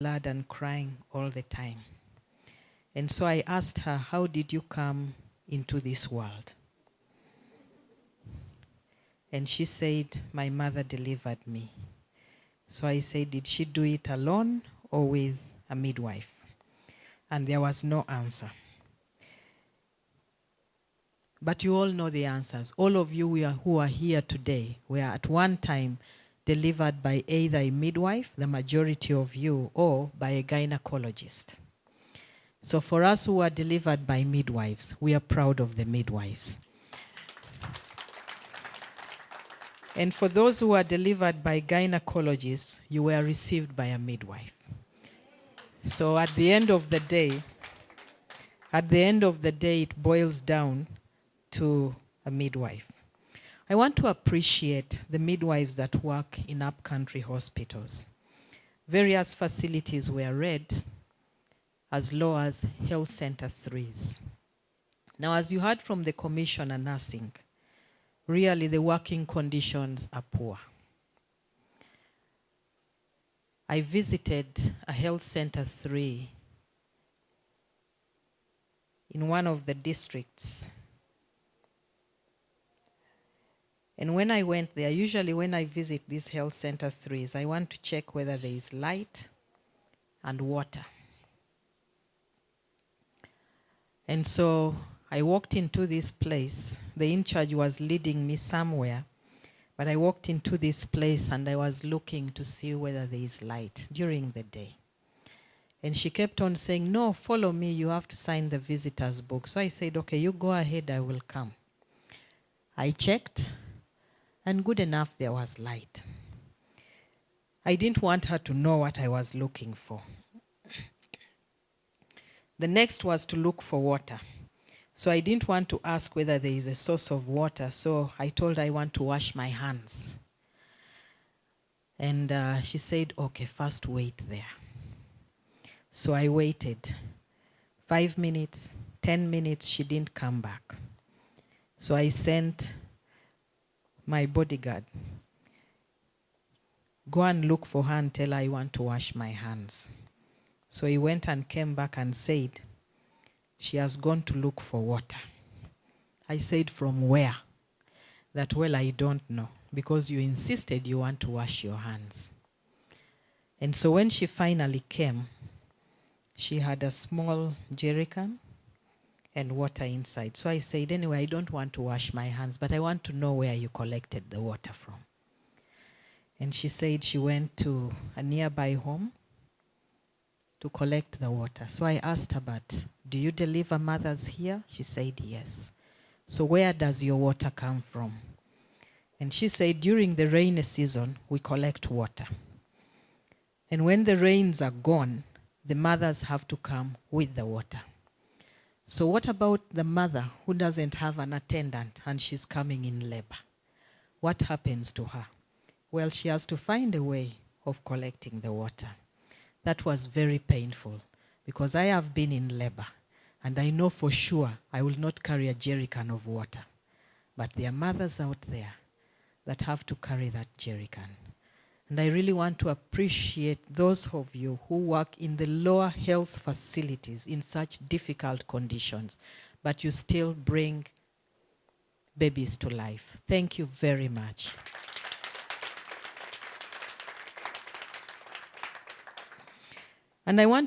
blood and crying all the time. And so I asked her, how did you come into this world? And she said, my mother delivered me. So I said, did she do it alone or with a midwife? And there was no answer. But you all know the answers. All of you who are here today were at one time delivered by either a midwife, the majority of you, or by a gynecologist. So for us who are delivered by midwives, we are proud of the midwives. And for those who are delivered by gynecologists, you were received by a midwife. So at the end of the day, it boils down to a midwife. I want to appreciate the midwives that work in upcountry hospitals. Various facilities were read as low as health center 3s. Now, as you heard from the Commissioner Nursing, really the working conditions are poor. I visited a health center 3 in one of the districts. And when I went there, usually when I visit these health center 3s, I want to check whether there is light and water. And so I walked into this place. The in-charge was leading me somewhere, but I walked into this place and I was looking to see whether there is light during the day. And she kept on saying, no, follow me, you have to sign the visitor's book. So I said, okay, you go ahead, I will come. I checked, and good enough, there was light. I didn't want her to know what I was looking for. The next was to look for water. So I didn't want to ask whether there is a source of water, so I told her I want to wash my hands. And she said, okay, first wait there. So I waited. 5 minutes, 10 minutes, she didn't come back. So I sent my bodyguard, go and look for her and tell her I want to wash my hands. So he went and came back and said, she has gone to look for water. I said, from where? That, well, I don't know, because you insisted you want to wash your hands. And so when she finally came, she had a small jerrycan and water inside. So I said, anyway, I don't want to wash my hands, but I want to know where you collected the water from. And she said she went to a nearby home to collect the water. So I asked her, but do you deliver mothers here? She said, yes. So where does your water come from? And she said, during the rainy season, we collect water. And when the rains are gone, the mothers have to come with the water. So what about the mother who doesn't have an attendant and she's coming in labor? What happens to her? Well, she has to find a way of collecting the water. That was very painful because I have been in labor and I know for sure I will not carry a jerrycan of water. But there are mothers out there that have to carry that jerrycan. And I really want to appreciate those of you who work in the lower health facilities in such difficult conditions, but you still bring babies to life. Thank you very much. And I want to